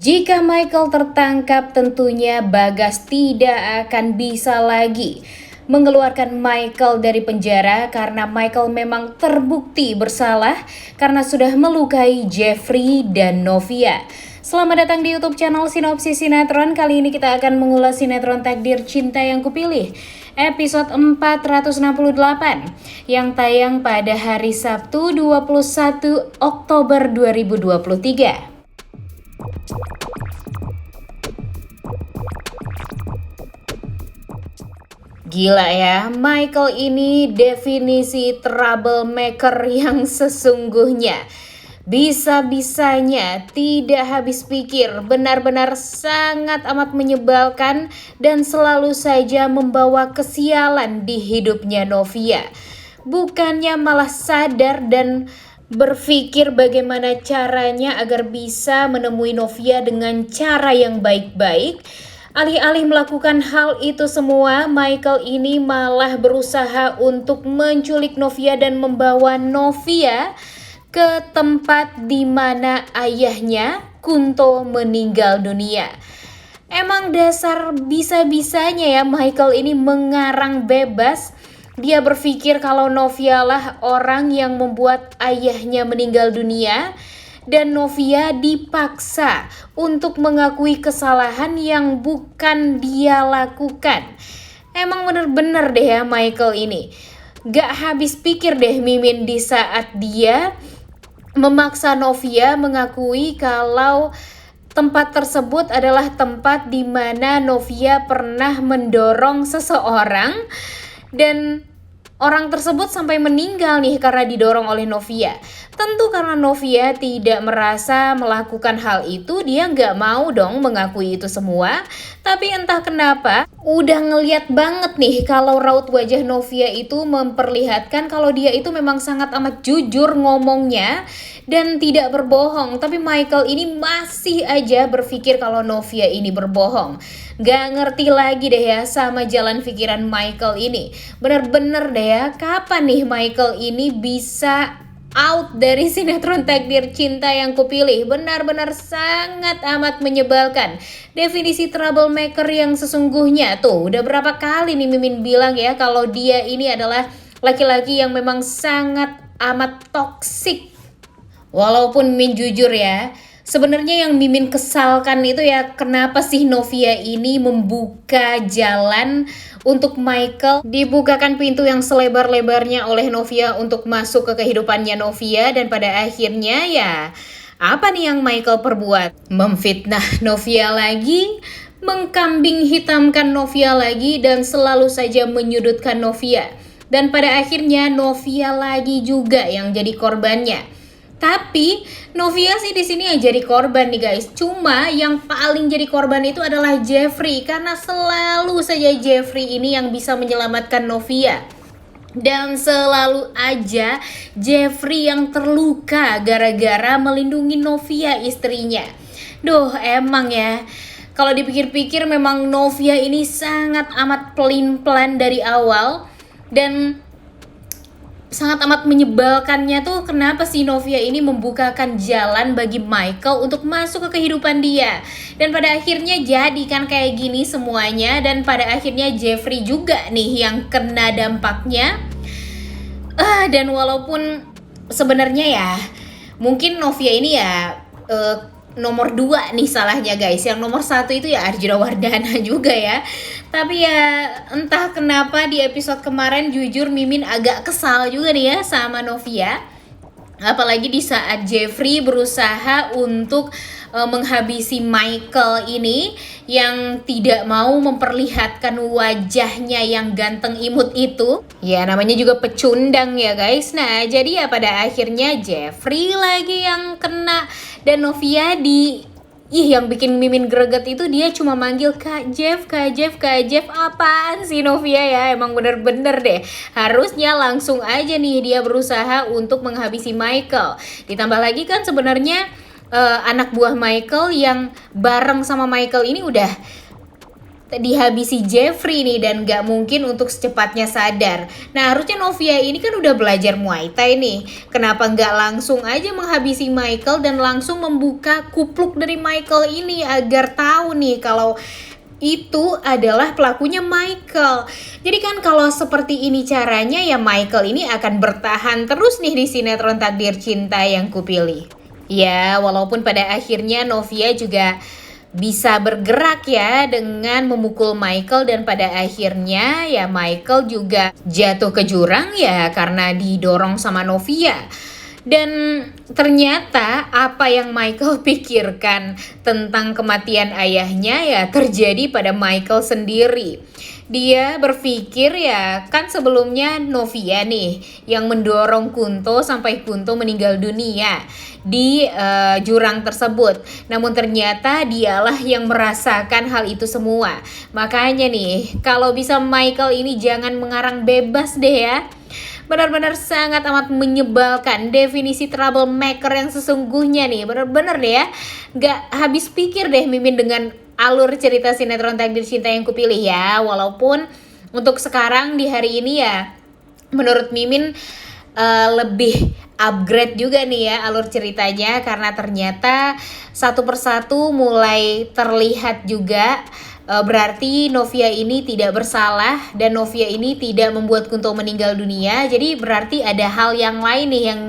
Jika Michael tertangkap, tentunya Bagas tidak akan bisa lagi mengeluarkan Michael dari penjara karena Michael memang terbukti bersalah karena sudah melukai Jeffrey dan Novia. Selamat datang di YouTube channel Sinopsis Sinetron. Kali ini kita akan mengulas sinetron Takdir Cinta Yang Kupilih episode 468 yang tayang pada hari Sabtu 21 Oktober 2023. Gila ya, Michael ini definisi troublemaker yang sesungguhnya. Bisa-bisanya tidak habis pikir, benar-benar sangat amat menyebalkan dan selalu saja membawa kesialan di hidupnya Novia. Bukannya malah sadar dan berpikir bagaimana caranya agar bisa menemui Novia dengan cara yang baik-baik. Alih-alih melakukan hal itu semua, Michael ini malah berusaha untuk menculik Novia dan membawa Novia ke tempat di mana ayahnya, Kunto, meninggal dunia. Emang dasar bisa-bisanya ya Michael ini mengarang bebas. Dia berpikir kalau Novia lah orang yang membuat ayahnya meninggal dunia. Dan Novia dipaksa untuk mengakui kesalahan yang bukan dia lakukan. Emang bener-bener deh ya Michael ini. Gak habis pikir deh Mimin di saat dia memaksa Novia mengakui kalau tempat tersebut adalah tempat di mana Novia pernah mendorong seseorang dan orang tersebut sampai meninggal nih karena didorong oleh Novia. Tentu karena Novia tidak merasa melakukan hal itu, dia nggak mau dong mengakui itu semua. Tapi entah kenapa, udah ngeliat banget nih kalau raut wajah Novia itu memperlihatkan kalau dia itu memang sangat amat jujur ngomongnya dan tidak berbohong. Tapi Michael ini masih aja berpikir kalau Novia ini berbohong. Gak ngerti lagi deh ya sama jalan pikiran Michael ini. Bener-bener deh ya, kapan nih Michael ini bisa out dari sinetron Takdir Cinta Yang Kupilih? Benar-benar sangat amat menyebalkan. Definisi troublemaker yang sesungguhnya. Tuh, udah berapa kali nih Mimin bilang ya kalau dia ini adalah laki-laki yang memang sangat amat toksik. Walaupun Mimin jujur ya, sebenarnya yang Mimin kesalkan itu ya kenapa sih Novia ini membuka jalan untuk Michael, dibukakan pintu yang selebar-lebarnya oleh Novia untuk masuk ke kehidupannya Novia, dan pada akhirnya ya apa nih yang Michael perbuat? Memfitnah Novia lagi, mengkambing hitamkan Novia lagi, dan selalu saja menyudutkan Novia. Dan pada akhirnya Novia lagi juga yang jadi korbannya. Tapi Novia sih di sini yang jadi korban nih guys. Cuma yang paling jadi korban itu adalah Jeffrey, karena selalu saja Jeffrey ini yang bisa menyelamatkan Novia. Dan selalu aja Jeffrey yang terluka gara-gara melindungi Novia, istrinya. Duh, emang ya. Kalau dipikir-pikir memang Novia ini sangat amat pelin-pelan dari awal. Dan sangat amat menyebalkannya tuh kenapa si Novia ini membukakan jalan bagi Michael untuk masuk ke kehidupan dia. Dan pada akhirnya jadi kan kayak gini semuanya. Dan pada akhirnya Jeffrey juga nih yang kena dampaknya. Dan walaupun sebenarnya ya mungkin Novia ini ya nomor 2 nih salahnya guys. Yang nomor 1 itu ya Arjuna Wardana juga ya. Tapi ya entah kenapa di episode kemarin jujur Mimin agak kesal juga nih ya sama Novia. Apalagi di saat Jeffrey berusaha untuk menghabisi Michael ini yang tidak mau memperlihatkan wajahnya yang ganteng imut itu. Ya namanya juga pecundang ya guys. Nah jadi ya pada akhirnya Jeffrey lagi yang kena. Dan Novia yang bikin Mimin greget itu dia cuma manggil Kak Jeff, Kak Jeff, Kak Jeff. Apaan sih Novia ya, emang bener-bener deh. Harusnya langsung aja nih dia berusaha untuk menghabisi Michael. Ditambah lagi kan sebenarnya anak buah Michael yang bareng sama Michael ini udah dihabisi Jeffrey nih dan gak mungkin untuk secepatnya sadar. Nah harusnya Novia ini kan udah belajar Muay Thai nih. Kenapa gak langsung aja menghabisi Michael dan langsung membuka kupluk dari Michael ini agar tahu nih kalau itu adalah pelakunya Michael. Jadi kan kalau seperti ini caranya ya Michael ini akan bertahan terus nih di sinetron Takdir Cinta Yang Kupilih. Ya walaupun pada akhirnya Novia juga bisa bergerak ya dengan memukul Michael dan pada akhirnya ya Michael juga jatuh ke jurang ya karena didorong sama Novia. Dan ternyata apa yang Michael pikirkan tentang kematian ayahnya ya terjadi pada Michael sendiri. Dia berpikir ya kan sebelumnya Novia nih yang mendorong Kunto sampai Kunto meninggal dunia di jurang tersebut. Namun ternyata dialah yang merasakan hal itu semua. Makanya nih kalau bisa Michael ini jangan mengarang bebas deh ya. Benar-benar sangat amat menyebalkan, definisi troublemaker yang sesungguhnya nih. Benar-benar deh ya, gak habis pikir deh Mimin dengan alur cerita sinetron Takdir Cinta Yang Kupilih ya. Walaupun untuk sekarang di hari ini ya menurut Mimin lebih upgrade juga nih ya alur ceritanya, karena ternyata satu persatu mulai terlihat juga. Berarti Novia ini tidak bersalah dan Novia ini tidak membuat Kunto meninggal dunia. Jadi berarti ada hal yang lain nih yang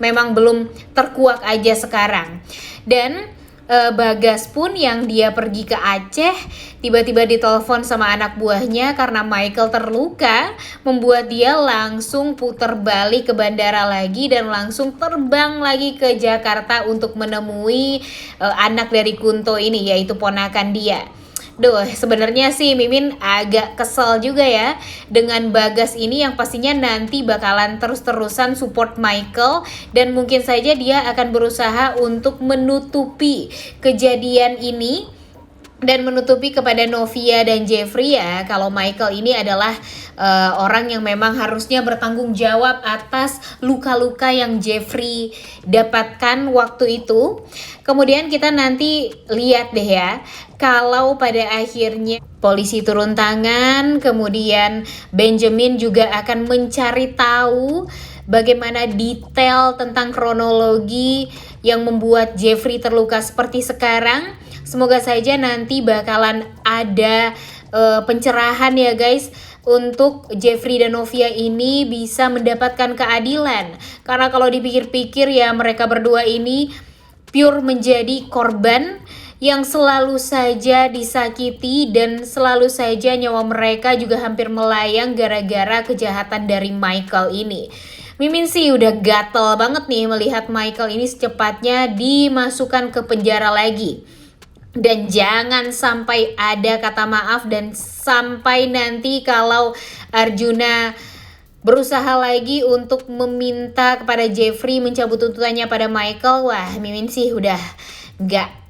memang belum terkuak aja sekarang. Dan Bagas pun yang dia pergi ke Aceh tiba-tiba ditelepon sama anak buahnya karena Michael terluka, membuat dia langsung putar balik ke bandara lagi dan langsung terbang lagi ke Jakarta untuk menemui anak dari Kunto ini, yaitu ponakan dia. Duh, sebenarnya sih Mimin agak kesel juga ya dengan Bagas ini yang pastinya nanti bakalan terus-terusan support Michael dan mungkin saja dia akan berusaha untuk menutupi kejadian ini dan menutupi kepada Novia dan Jeffrey ya kalau Michael ini adalah orang yang memang harusnya bertanggung jawab atas luka-luka yang Jeffrey dapatkan waktu itu. Kemudian kita nanti lihat deh ya, kalau pada akhirnya polisi turun tangan, kemudian Benjamin juga akan mencari tahu bagaimana detail tentang kronologi yang membuat Jeffrey terluka seperti sekarang. Semoga saja nanti bakalan ada pencerahan ya guys, untuk Jeffrey dan Novia ini bisa mendapatkan keadilan. Karena kalau dipikir-pikir ya mereka berdua ini pure menjadi korban yang selalu saja disakiti dan selalu saja nyawa mereka juga hampir melayang gara-gara kejahatan dari Michael ini. Mimin sih udah gatel banget nih melihat Michael ini secepatnya dimasukkan ke penjara lagi. Dan jangan sampai ada kata maaf dan sampai nanti kalau Arjuna berusaha lagi untuk meminta kepada Jeffrey mencabut tuntutannya pada Michael, wah Mimin sih udah gak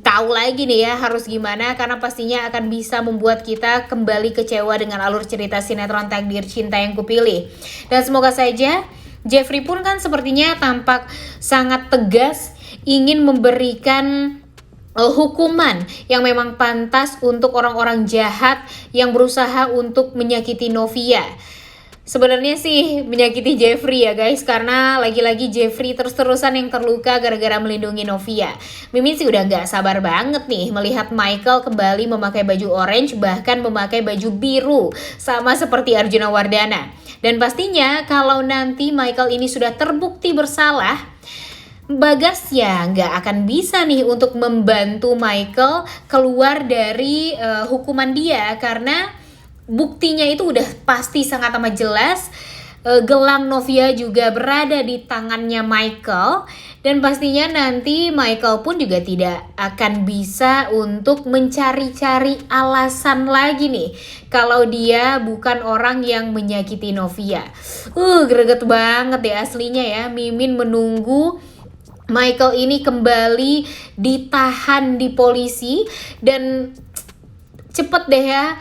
tahu lagi nih ya harus gimana, karena pastinya akan bisa membuat kita kembali kecewa dengan alur cerita sinetron Takdir Cinta Yang Kupilih. Dan semoga saja Jeffrey pun kan sepertinya tampak sangat tegas ingin memberikan hukuman yang memang pantas untuk orang-orang jahat yang berusaha untuk menyakiti Novia. Sebenarnya sih menyakiti Jeffrey ya guys, karena lagi-lagi Jeffrey terus-terusan yang terluka gara-gara melindungi Novia. Mimin sih udah gak sabar banget nih melihat Michael kembali memakai baju orange, bahkan memakai baju biru sama seperti Arjuna Wardana. Dan pastinya kalau nanti Michael ini sudah terbukti bersalah, Bagas ya nggak akan bisa nih untuk membantu Michael keluar dari hukuman dia, karena buktinya itu udah pasti sangat amat jelas. Gelang Novia juga berada di tangannya Michael, dan pastinya nanti Michael pun juga tidak akan bisa untuk mencari-cari alasan lagi nih kalau dia bukan orang yang menyakiti Novia. Greget banget deh aslinya ya. Mimin menunggu Michael ini kembali ditahan di polisi dan cepet deh ya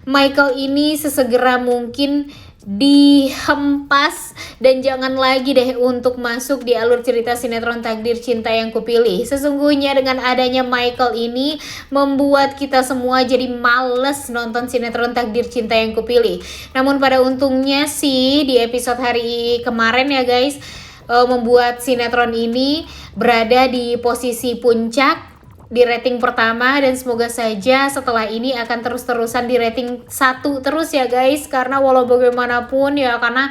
Michael ini sesegera mungkin dihempas dan jangan lagi deh untuk masuk di alur cerita sinetron Takdir Cinta Yang Kupilih. Sesungguhnya dengan adanya Michael ini membuat kita semua jadi males nonton sinetron Takdir Cinta Yang Kupilih. Namun pada untungnya sih di episode hari kemarin ya guys, membuat sinetron ini berada di posisi puncak di rating pertama, dan semoga saja setelah ini akan terus-terusan di rating 1 terus ya guys, karena walau bagaimanapun ya, karena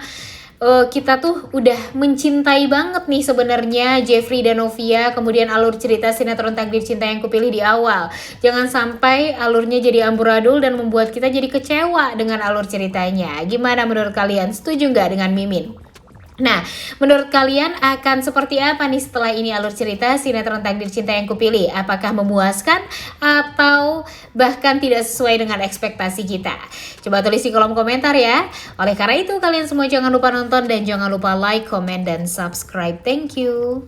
kita tuh udah mencintai banget nih sebenarnya Jeffrey dan Novia, kemudian alur cerita sinetron Takdir Cinta Yang Kupilih di awal. Jangan sampai alurnya jadi amburadul dan membuat kita jadi kecewa dengan alur ceritanya. Gimana menurut kalian? Setuju nggak dengan Mimin? Nah, menurut kalian akan seperti apa nih setelah ini alur cerita sinetron Takdir Cinta Yang Kupilih? Apakah memuaskan atau bahkan tidak sesuai dengan ekspektasi kita? Coba tulis di kolom komentar ya. Oleh karena itu, kalian semua jangan lupa nonton dan jangan lupa like, comment, dan subscribe. Thank you.